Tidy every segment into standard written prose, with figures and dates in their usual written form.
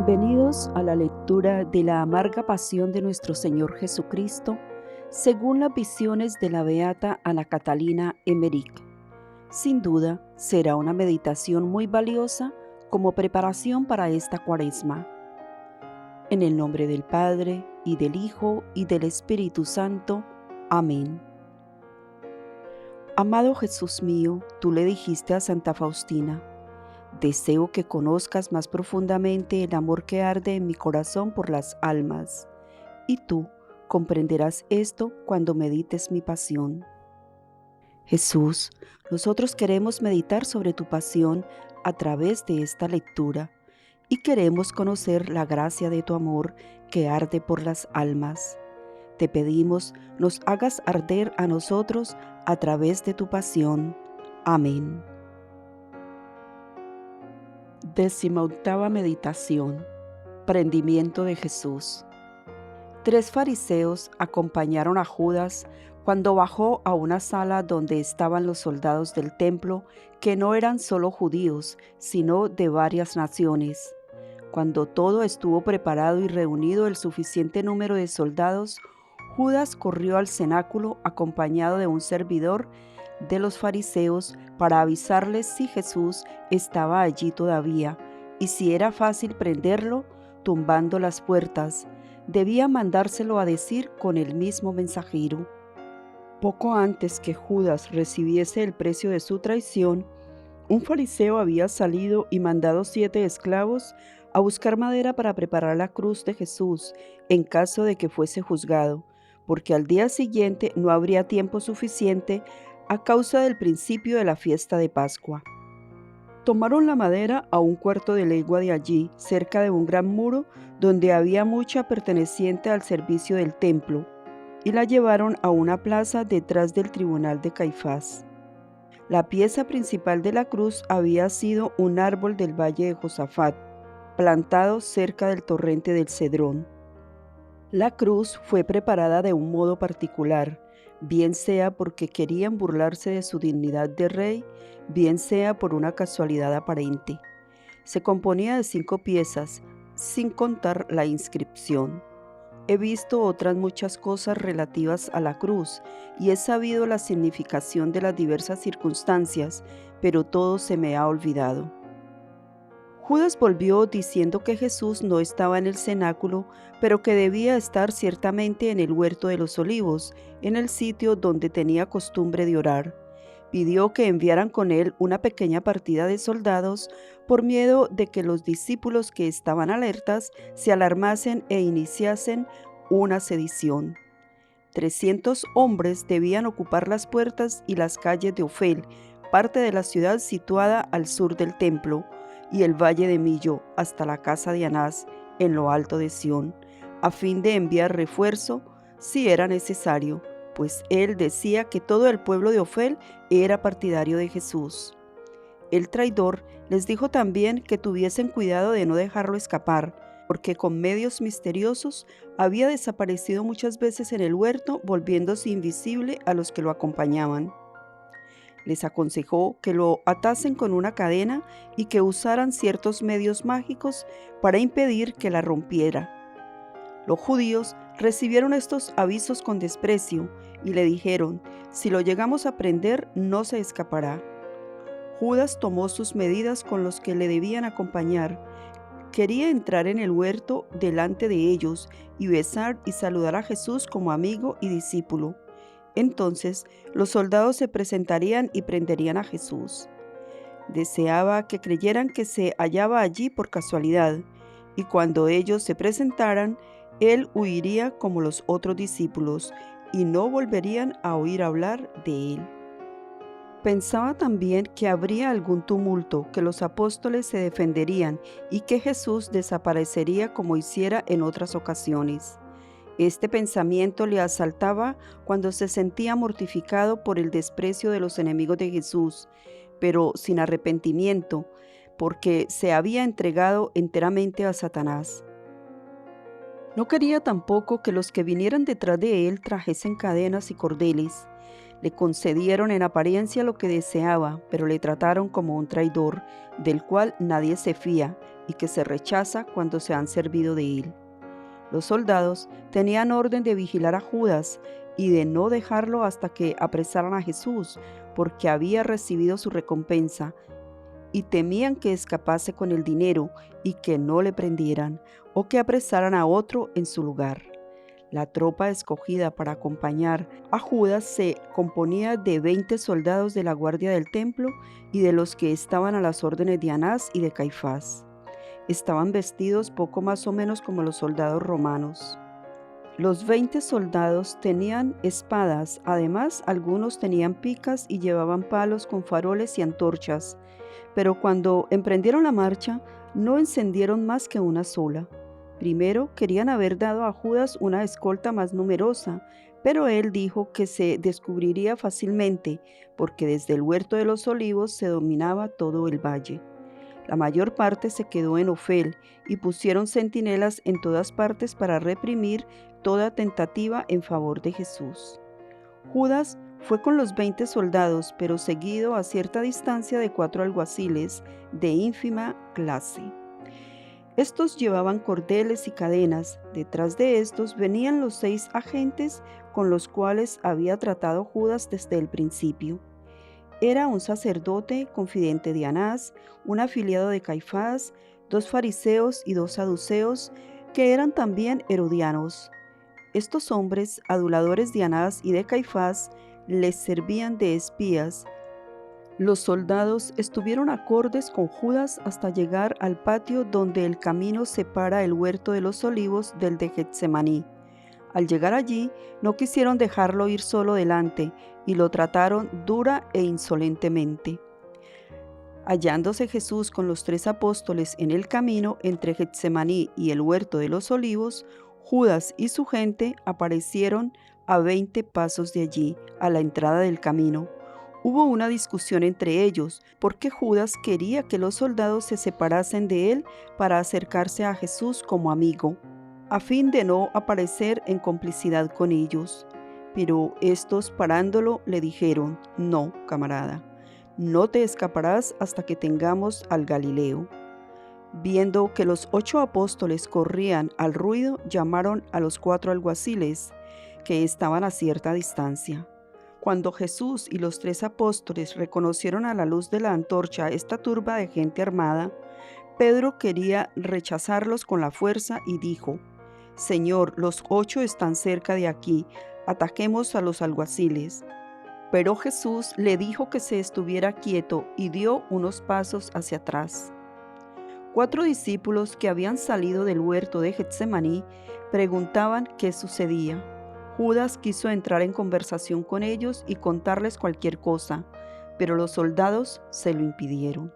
Bienvenidos a la lectura de la amarga pasión de nuestro Señor Jesucristo, según las visiones de la beata Ana Catalina Emmerich. Sin duda, será una meditación muy valiosa como preparación para esta Cuaresma. En el nombre del Padre, y del Hijo, y del Espíritu Santo. Amén. Amado Jesús mío, tú le dijiste a Santa Faustina: deseo que conozcas más profundamente el amor que arde en mi corazón por las almas, y tú comprenderás esto cuando medites mi pasión. Jesús, nosotros queremos meditar sobre tu pasión a través de esta lectura y queremos conocer la gracia de tu amor que arde por las almas. Te pedimos nos hagas arder a nosotros a través de tu pasión. Amén. 18ª meditación. Prendimiento de Jesús. 3 fariseos acompañaron a Judas cuando bajó a una sala donde estaban los soldados del templo, que no eran solo judíos, sino de varias naciones. Cuando todo estuvo preparado y reunido el suficiente número de soldados, Judas corrió al cenáculo acompañado de un servidor de los fariseos para avisarles si Jesús estaba allí todavía y si era fácil prenderlo tumbando las puertas. Debía mandárselo a decir con el mismo mensajero. Poco antes que Judas recibiese el precio de su traición, un fariseo había salido y mandado 7 esclavos a buscar madera para preparar la cruz de Jesús en caso de que fuese juzgado, porque al día siguiente no habría tiempo suficiente a causa del principio de la fiesta de Pascua. Tomaron la madera a 1/4 de legua de allí, cerca de un gran muro donde había mucha perteneciente al servicio del templo, y la llevaron a una plaza detrás del tribunal de Caifás. La pieza principal de la cruz había sido un árbol del valle de Josafat, plantado cerca del torrente del Cedrón. La cruz fue preparada de un modo particular, bien sea porque querían burlarse de su dignidad de rey, bien sea por una casualidad aparente. Se componía de 5 piezas, sin contar la inscripción. He visto otras muchas cosas relativas a la cruz y he sabido la significación de las diversas circunstancias, pero todo se me ha olvidado. Judas volvió diciendo que Jesús no estaba en el cenáculo, pero que debía estar ciertamente en el huerto de los olivos, en el sitio donde tenía costumbre de orar. Pidió que enviaran con él una pequeña partida de soldados por miedo de que los discípulos que estaban alertas se alarmasen e iniciasen una sedición. 300 hombres debían ocupar las puertas y las calles de Ofel, parte de la ciudad situada al sur del templo, y el valle de Millo hasta la casa de Anás en lo alto de Sión, a fin de enviar refuerzo si era necesario, pues él decía que todo el pueblo de Ofel era partidario de Jesús. El traidor les dijo también que tuviesen cuidado de no dejarlo escapar, porque con medios misteriosos había desaparecido muchas veces en el huerto, volviéndose invisible a los que lo acompañaban. Les aconsejó que lo atasen con una cadena y que usaran ciertos medios mágicos para impedir que la rompiera. Los judíos recibieron estos avisos con desprecio y le dijeron: si lo llegamos a prender, no se escapará. Judas tomó sus medidas con los que le debían acompañar. Quería entrar en el huerto delante de ellos y besar y saludar a Jesús como amigo y discípulo. Entonces los soldados se presentarían y prenderían a Jesús. Deseaba que creyeran que se hallaba allí por casualidad, y cuando ellos se presentaran, él huiría como los otros discípulos, y no volverían a oír hablar de él. Pensaba también que habría algún tumulto, que los apóstoles se defenderían y que Jesús desaparecería como hiciera en otras ocasiones. Este pensamiento le asaltaba cuando se sentía mortificado por el desprecio de los enemigos de Jesús, pero sin arrepentimiento, porque se había entregado enteramente a Satanás. No quería tampoco que los que vinieran detrás de él trajesen cadenas y cordeles. Le concedieron en apariencia lo que deseaba, pero le trataron como un traidor, del cual nadie se fía y que se rechaza cuando se han servido de él. Los soldados tenían orden de vigilar a Judas y de no dejarlo hasta que apresaran a Jesús, porque había recibido su recompensa, y temían que escapase con el dinero y que no le prendieran o que apresaran a otro en su lugar. La tropa escogida para acompañar a Judas se componía de 20 soldados de la guardia del templo y de los que estaban a las órdenes de Anás y de Caifás. Estaban vestidos poco más o menos como los soldados romanos. Los 20 soldados tenían espadas, además algunos tenían picas y llevaban palos con faroles y antorchas, pero cuando emprendieron la marcha no encendieron más que una sola. Primero querían haber dado a Judas una escolta más numerosa, pero él dijo que se descubriría fácilmente, porque desde el huerto de los olivos se dominaba todo el valle. La mayor parte se quedó en Ofel y pusieron centinelas en todas partes para reprimir toda tentativa en favor de Jesús. Judas fue con los 20 soldados, pero seguido a cierta distancia de 4 alguaciles de ínfima clase. Estos llevaban cordeles y cadenas. Detrás de estos venían los 6 agentes con los cuales había tratado Judas desde el principio. Era un sacerdote confidente de Anás, un afiliado de Caifás, 2 fariseos y 2 saduceos, que eran también herodianos. Estos hombres, aduladores de Anás y de Caifás, les servían de espías. Los soldados estuvieron acordes con Judas hasta llegar al patio donde el camino separa el huerto de los olivos del de Getsemaní. Al llegar allí, no quisieron dejarlo ir solo delante y lo trataron dura e insolentemente. Hallándose Jesús con los 3 apóstoles en el camino entre Getsemaní y el huerto de los olivos, Judas y su gente aparecieron a 20 pasos de allí, a la entrada del camino. Hubo una discusión entre ellos, porque Judas quería que los soldados se separasen de él para acercarse a Jesús como amigo, a fin de no aparecer en complicidad con ellos. Pero estos, parándolo, le dijeron: «No, camarada, no te escaparás hasta que tengamos al Galileo». Viendo que los 8 apóstoles corrían al ruido, llamaron a los 4 alguaciles, que estaban a cierta distancia. Cuando Jesús y los 3 apóstoles reconocieron a la luz de la antorcha esta turba de gente armada, Pedro quería rechazarlos con la fuerza y dijo: «Señor, los 8 están cerca de aquí, ataquemos a los alguaciles». Pero Jesús le dijo que se estuviera quieto y dio unos pasos hacia atrás. 4 discípulos que habían salido del huerto de Getsemaní preguntaban qué sucedía. Judas quiso entrar en conversación con ellos y contarles cualquier cosa, pero los soldados se lo impidieron.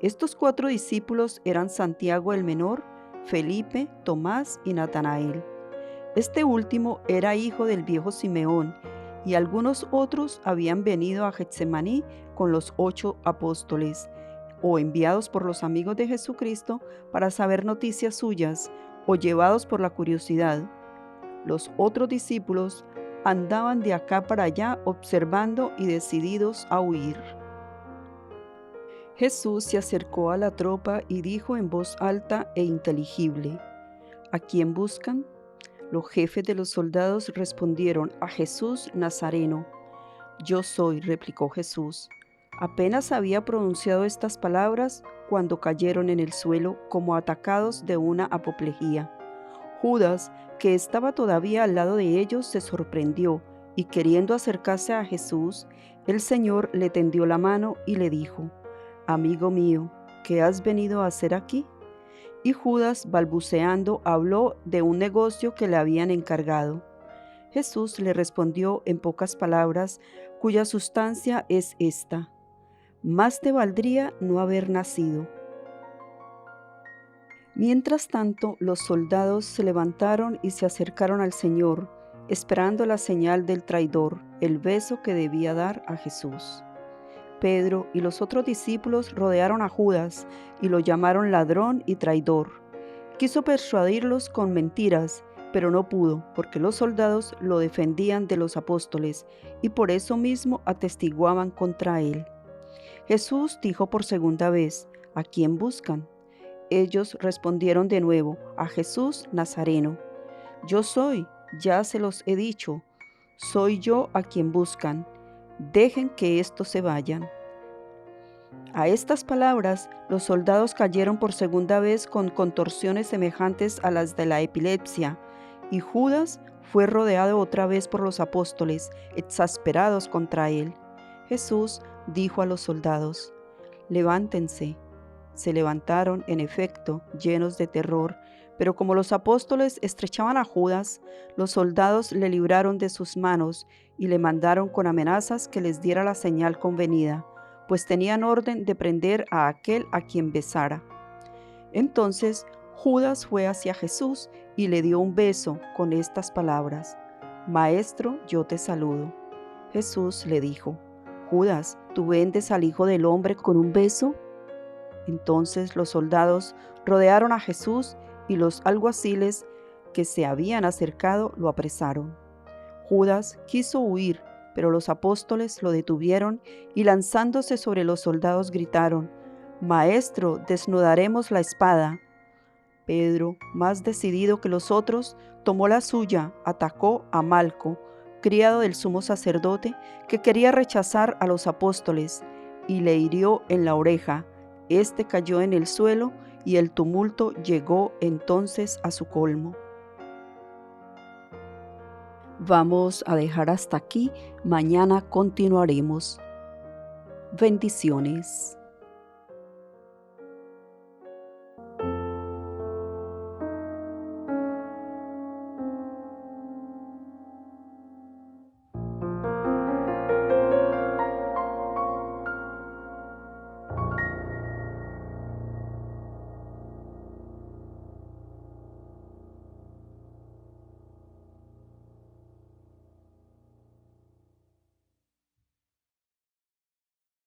Estos 4 discípulos eran Santiago el menor, Felipe, Tomás y Natanael. Este último era hijo del viejo Simeón, y algunos otros habían venido a Getsemaní con los 8 apóstoles, o enviados por los amigos de Jesucristo para saber noticias suyas, o llevados por la curiosidad. Los otros discípulos andaban de acá para allá observando y decididos a huir. Jesús se acercó a la tropa y dijo en voz alta e inteligible: «¿A quién buscan?». Los jefes de los soldados respondieron: «A Jesús Nazareno». «Yo soy», replicó Jesús. Apenas había pronunciado estas palabras cuando cayeron en el suelo como atacados de una apoplejía. Judas, que estaba todavía al lado de ellos, se sorprendió y, queriendo acercarse a Jesús, el Señor le tendió la mano y le dijo: «Amigo mío, ¿qué has venido a hacer aquí?». Y Judas, balbuceando, habló de un negocio que le habían encargado. Jesús le respondió en pocas palabras, cuya sustancia es esta: «Más te valdría no haber nacido». Mientras tanto, los soldados se levantaron y se acercaron al Señor, esperando la señal del traidor, el beso que debía dar a Jesús. Pedro y los otros discípulos rodearon a Judas y lo llamaron ladrón y traidor. Quiso persuadirlos con mentiras, pero no pudo, porque los soldados lo defendían de los apóstoles y por eso mismo atestiguaban contra él. Jesús dijo por segunda vez: ¿A quién buscan? Ellos respondieron de nuevo: a Jesús Nazareno. Yo soy, ya se los he dicho, soy yo a quien buscan. Dejen que estos se vayan. A estas palabras, los soldados cayeron por segunda vez con contorsiones semejantes a las de la epilepsia, y Judas fue rodeado otra vez por los apóstoles, exasperados contra él. Jesús dijo a los soldados: levántense. Se levantaron, en efecto, llenos de terror, pero como los apóstoles estrechaban a Judas, los soldados le libraron de sus manos y le mandaron con amenazas que les diera la señal convenida, pues tenían orden de prender a aquel a quien besara. Entonces Judas fue hacia Jesús y le dio un beso con estas palabras: Maestro, yo te saludo. Jesús le dijo: Judas, ¿tú vendes al Hijo del Hombre con un beso? Entonces los soldados rodearon a Jesús y los alguaciles que se habían acercado lo apresaron. Judas quiso huir, pero los apóstoles lo detuvieron y lanzándose sobre los soldados gritaron: Maestro, desnudaremos la espada. Pedro, más decidido que los otros, tomó la suya, atacó a Malco, criado del sumo sacerdote, que quería rechazar a los apóstoles, y le hirió en la oreja. Este cayó en el suelo y el tumulto llegó entonces a su colmo. Vamos a dejar hasta aquí, mañana continuaremos. Bendiciones.